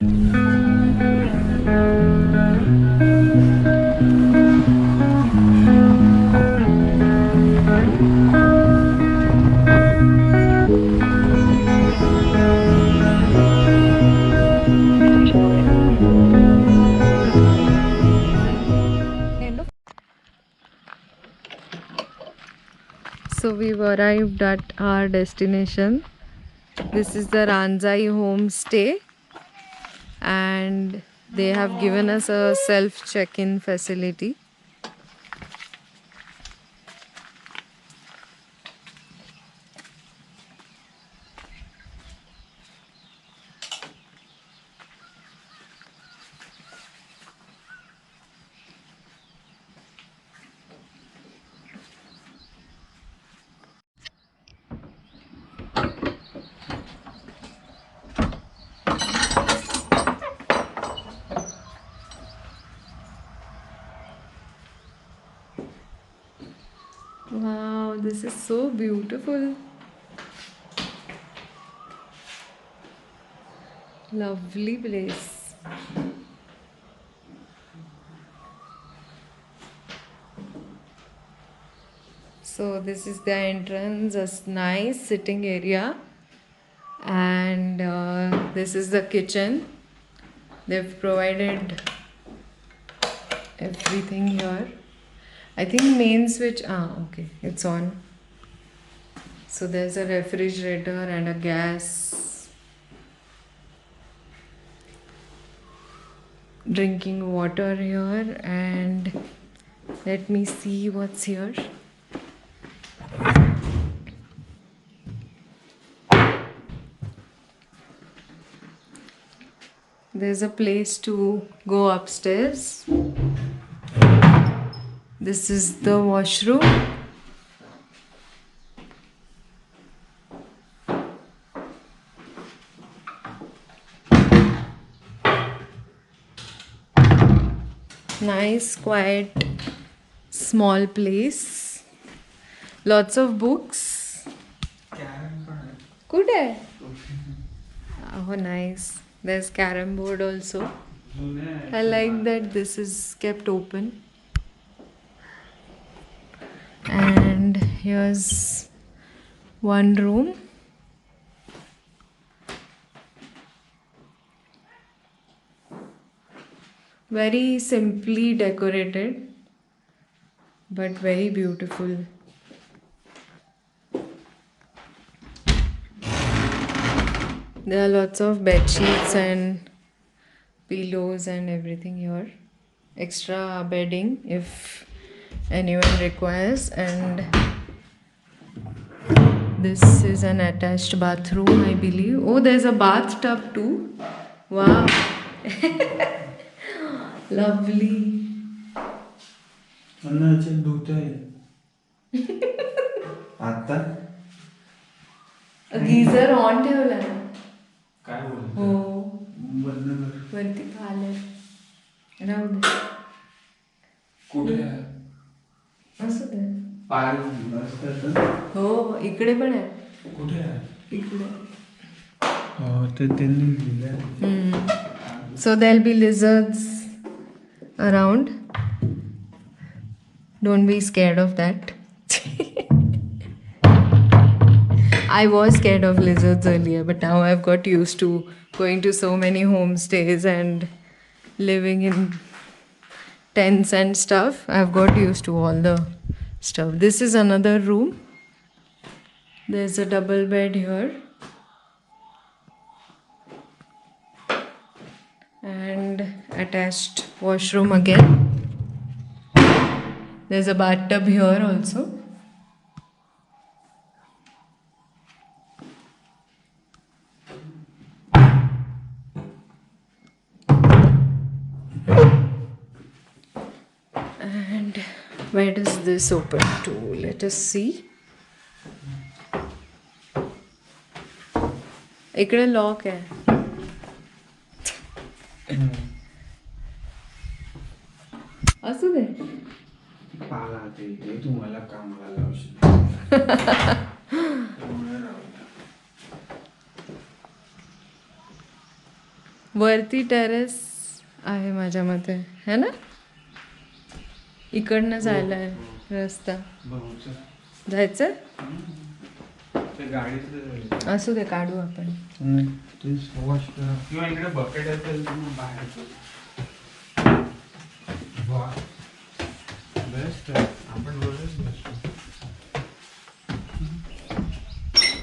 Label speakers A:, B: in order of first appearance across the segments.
A: So we've arrived at our destination. This is the Ranzai homestay, and they have given us a self check-in facility. Wow, this is so beautiful. Lovely place. So this is the entrance, a nice sitting area, and this is the kitchen. They've provided everything here. I think main switch, okay, it's on. So there's a refrigerator and a gas, drinking water here, and let me see what's here. There's a place to go upstairs. This is the washroom. Nice, quiet, small place. Lots of books. Good. Oh, nice. There's carom board also. I like that this is kept open. And here's one room. Very simply decorated, but very beautiful. There are lots of bed sheets and pillows and everything here. Extra bedding if anyone requires. And this is an attached bathroom, I believe. Oh, there's a bathtub too. Wow. Lovely. Geyser on ठेवलाय. काय बोलतो? हो. वरती खाली राहू दे. कुठे आहे? असं दे. पाय हो इकडे पण आहे. कुठे आहे? इकडे. हो ते त्यांनी दिलं. So there'll be lizards around. Don't be scared of that. I was scared of lizards earlier, but now I've got used to going to so many homestays and living in tents and stuff. I've got used to all the stuff. This is another room. There's a double bed here. And attached washroom again. There's a bathtub here also. And where does this open to? Let us see. इकडे lock आहे. असू दे. पाला ते तुम्हाला कामाला लावशील. वरती terrace आहे माझ्या मते, है ना? इकडनं जायला आहे रस्ता. जायचं असू दे, काढू आपण.
B: किंवा इकडे बकेट असेल तर मग बाहेर बेस्ट आहे. आपण रोजच बसतो.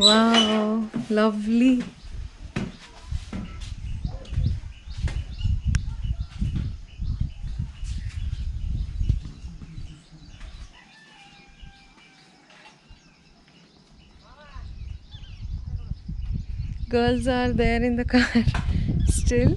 A: वाव, lovely. Girls are there in the car still.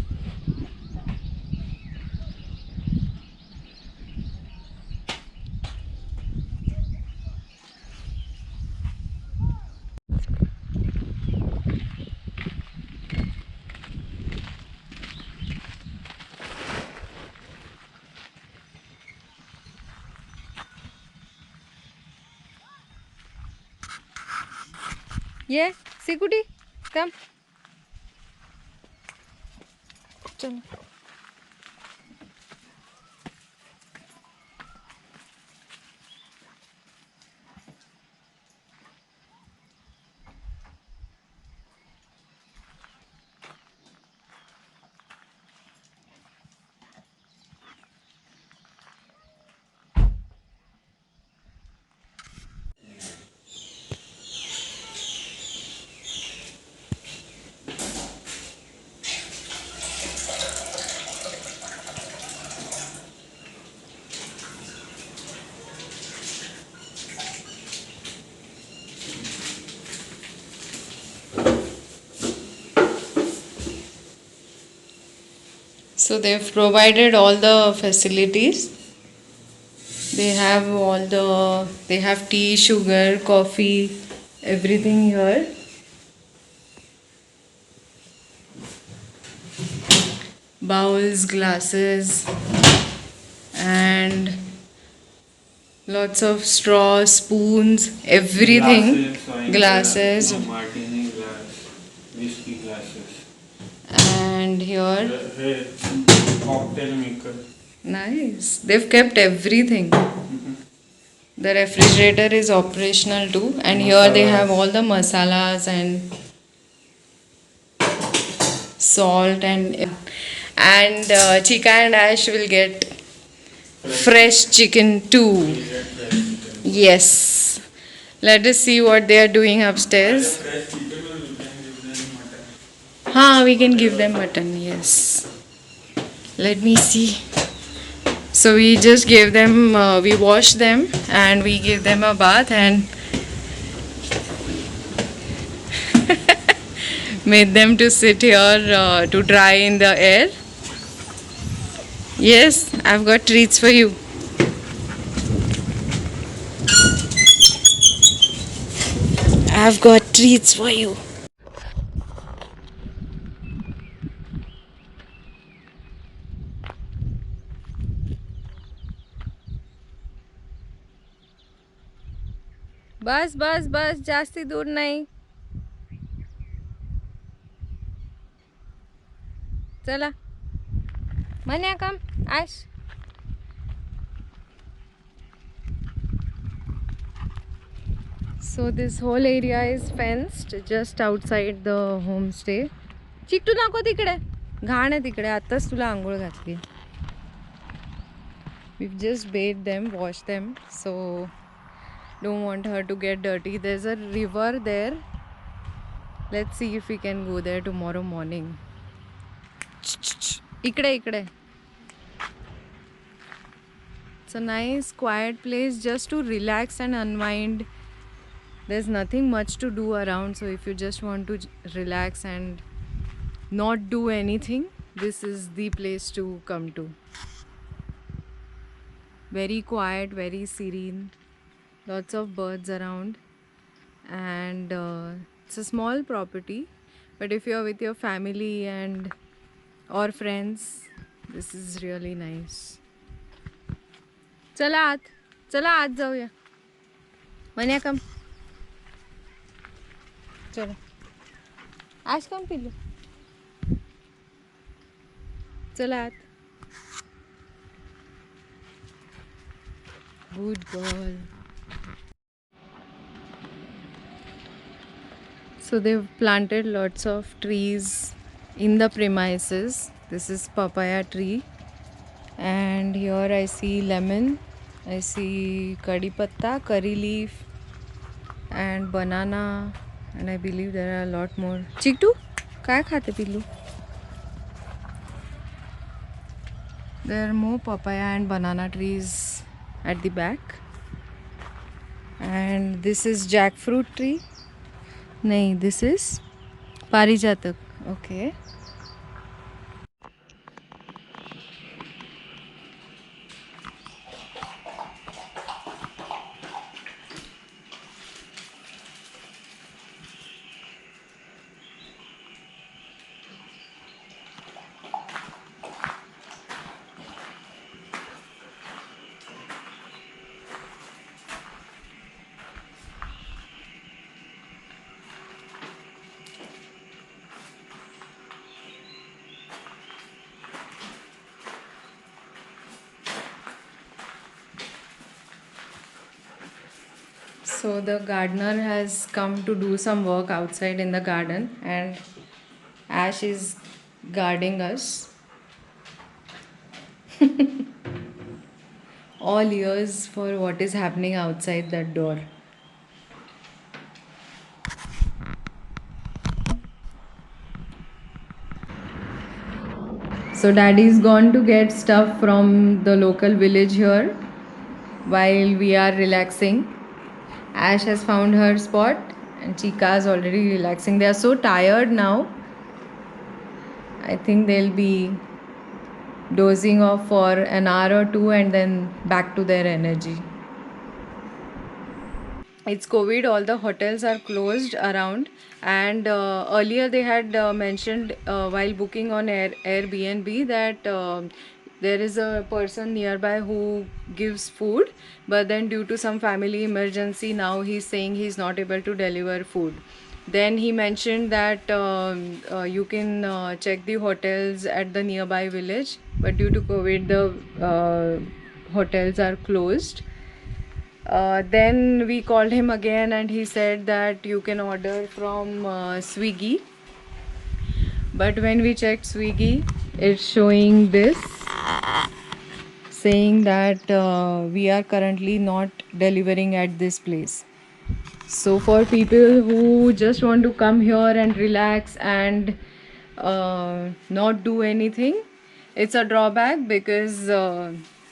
A: Yeah, Sikuti, come. चलो. So they've provided all the facilities. They have tea, sugar, coffee, everything here. Bowls, glasses, and lots of straws, spoons, everything. Glasses.
B: Martini glass, whiskey glasses.
A: And here,
B: Cocktail maker.
A: nice. They've kept everything. The refrigerator is operational too, and here they have all the masalas and salt and Chika and Ash will get fresh chicken too. Yes. Let us see what they are doing upstairs. We can give them mutton. Yes. Let me see. So we just gave them, we washed them and we gave them a bath and made them to sit here to dry in the air. Yes, I've got treats for you. I've got treats for you. बस बस बस, जास्ती दूर नहीं. चला. Manya, come. Ash. So this whole area is fenced just outside the homestay. चिकटू नको तिकडे, घाण आहे तिकडे. आताच तुला आंघोळ घातली. We've just bathed them, washed them, so don't want her to get dirty. There's a river there. Let's see if we can go there tomorrow morning. Ikde, ikde. It's a nice quiet place just to relax and unwind. There's nothing much to do around, so if you just want to relax and not do anything, this is the place to come to. Very quiet, very serene, lots of birds around, and it's a small property, but if you're with your family and or friends, this is really nice. चला आत जाऊया. मन्या कम. चलो. Ash, come पिल्लू. चला आत. Good girl. So they've planted lots of trees in the premises. This is papaya tree, and here I see lemon, I see curry patta, curry leaf, and banana, and I believe there are a lot more. Chiktu, काय खाते पिल्लू? There are more papaya and banana trees at the back. And this is jackfruit tree. Nahi, this is parijatak. Okay. So the gardener has come to do some work outside in the garden, and Ash is guarding us. All ears for what is happening outside that door. So daddy's gone to get stuff from the local village here while we are relaxing. Ash has found her spot and Chica is already relaxing. They are so tired now. I think they'll be dozing off for an hour or two and then back to their energy. It's COVID, all the hotels are closed around, and earlier they had mentioned while booking on Airbnb that there is a person nearby who gives food, but then due to some family emergency now he's saying he's not able to deliver food. Then he mentioned that you can check the hotels at the nearby village, but due to COVID the hotels are closed. Then we called him again and he said that you can order from Swiggy. But when we checked Swiggy, it's showing this, saying that we are currently not delivering at this place. So for people who just want to come here and relax and not do anything, it's a drawback because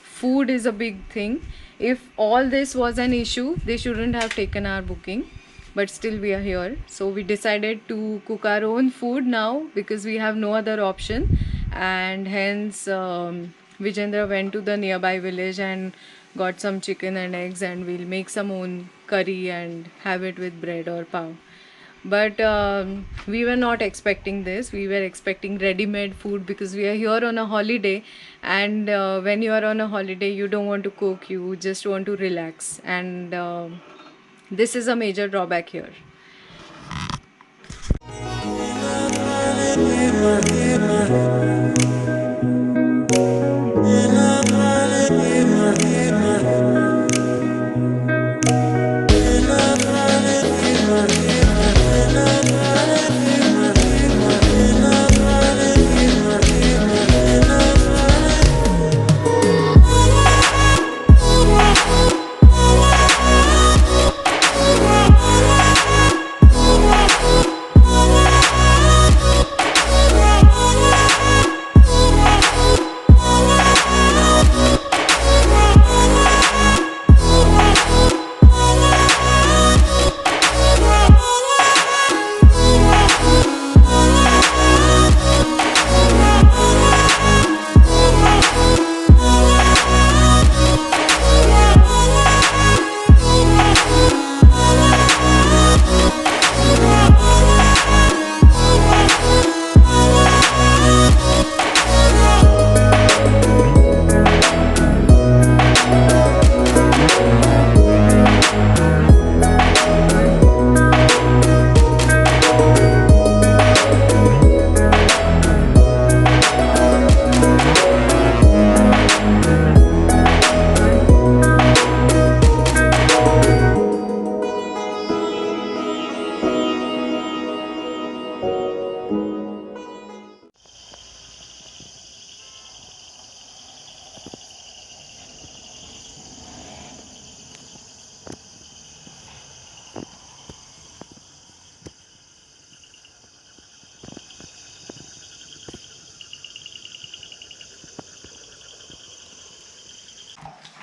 A: food is a big thing. If all this was an issue, they shouldn't have taken our booking, but still we are here. So we decided to cook our own food now because we have no other option, and hence Vijendra went to the nearby village and got some chicken and eggs, and we'll make some own curry and have it with bread or pav. But we were not expecting this. We were expecting ready-made food because we are here on a holiday, and when you are on a holiday you don't want to cook, you just want to relax, and this is a major drawback here.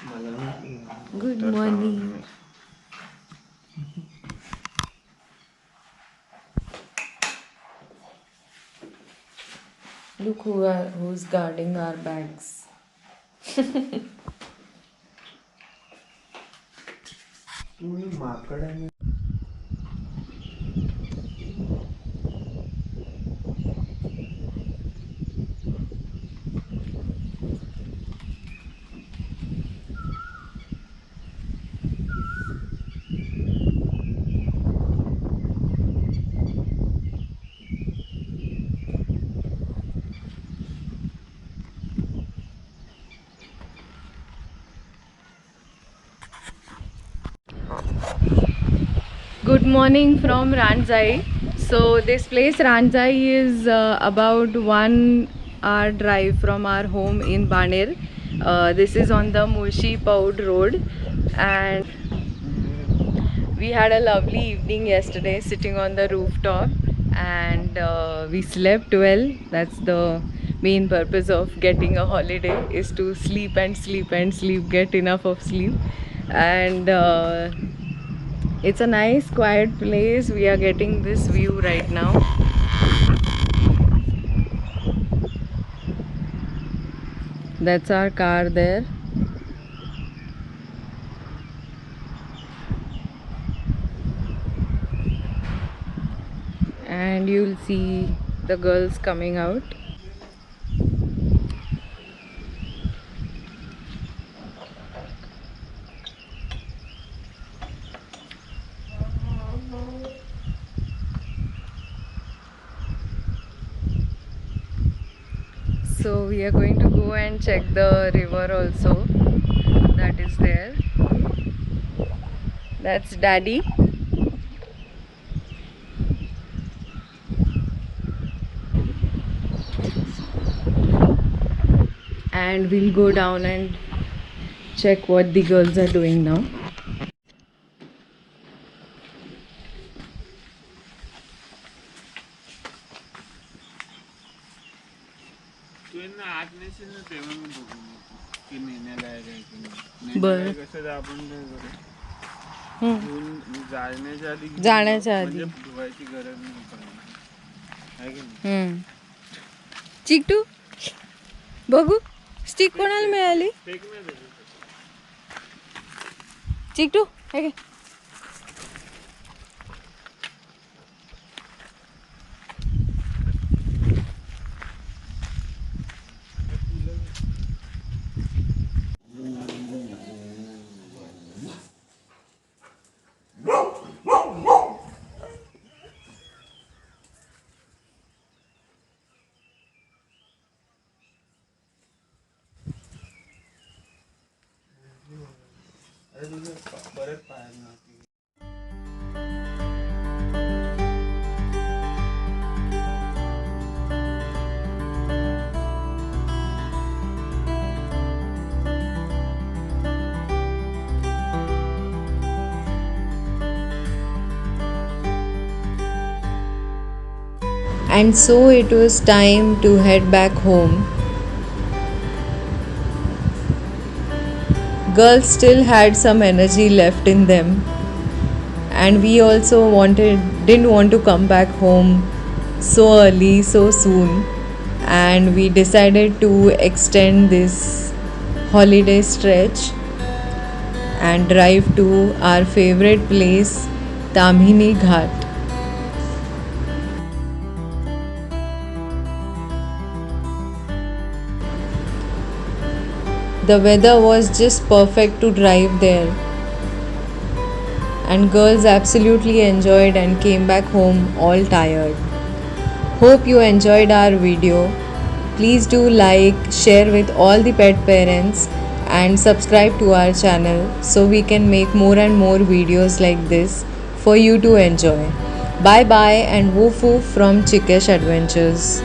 A: Good morning. Look who's guarding our bags. Good morning from Ranjai. So this place Ranjai is about 1 hour drive from our home in Baner. This is on the Murshi Paud road, and we had a lovely evening yesterday sitting on the rooftop, and we slept well. That's the main purpose of getting a holiday, is to sleep and sleep and sleep, get enough of sleep. And it's a nice quiet place. We are getting this view right now. That's our car there. And you'll see the girls coming out. So we are going to go and check the river also, that is there. That's Daddy. And we'll go down and check what the girls are doing now.
B: तू यांना आत नेशील ना तेव्हा मी बघू की नेण्यालायक आहे की नाही.
A: बरं.
B: नेण्यालायक असेल तर आपण काय करू, घेऊन जाण्याच्या आधी
A: जाण्याच्या आधी.
B: म्हणजे धुवायची गरज नाही पडणार. आहे की नाही?
A: चिकटू बघू स्टिक कोणाला मिळाली.
B: फेक नाही देत.
A: चिकटू हे घे.
B: परत पाहायला.
A: And so it was time to head back home. Girls still had some energy left in them, and we also didn't want to come back home so early, so soon, and we decided to extend this holiday stretch and drive to our favorite place, Tamhini Ghat. The weather was just perfect to drive there, and girls absolutely enjoyed and came back home all tired. Hope you enjoyed our video. Please do like, share with all the pet parents, and subscribe to our channel so we can make more and more videos like this for you to enjoy. Bye bye and woof woof from Chikesh Adventures.